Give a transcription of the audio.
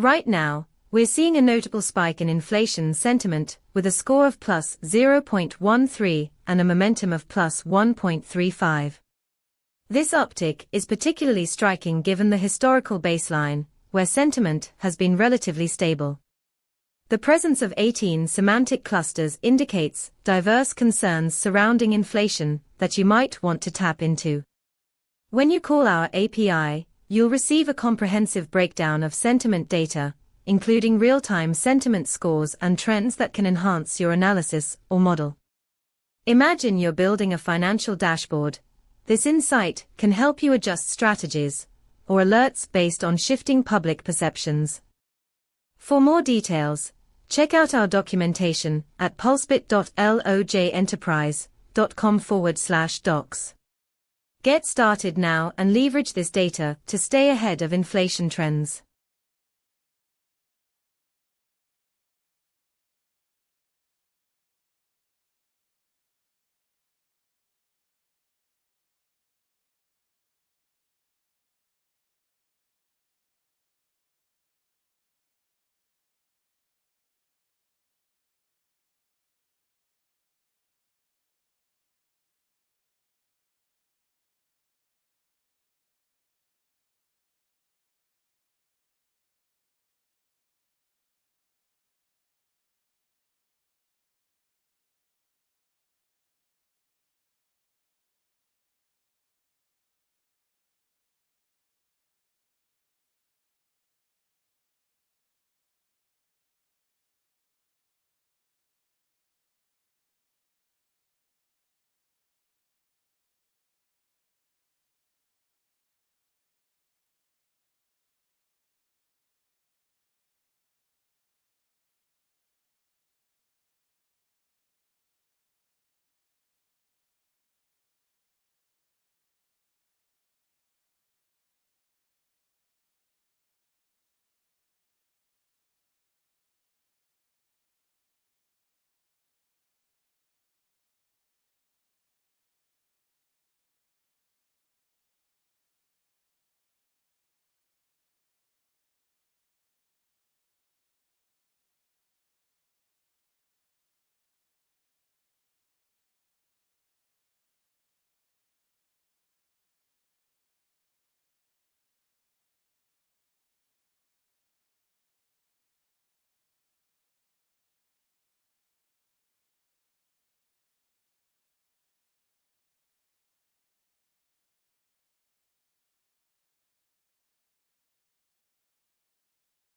Right now, we're seeing a notable spike in inflation sentiment, with a score of plus 0.13 and a momentum of plus 1.35. This uptick is particularly striking given the historical baseline, where sentiment has been relatively stable. The presence of 18 semantic clusters indicates diverse concerns surrounding inflation that you might want to tap into. When you call our API, you'll receive a comprehensive breakdown of sentiment data, including real-time sentiment scores and trends that can enhance your analysis or model. Imagine you're building a financial dashboard. This insight can help you adjust strategies or alerts based on shifting public perceptions. For more details, check out our documentation at pulsebit.lojenterprise.com/docs. Get started now and leverage this data to stay ahead of inflation trends.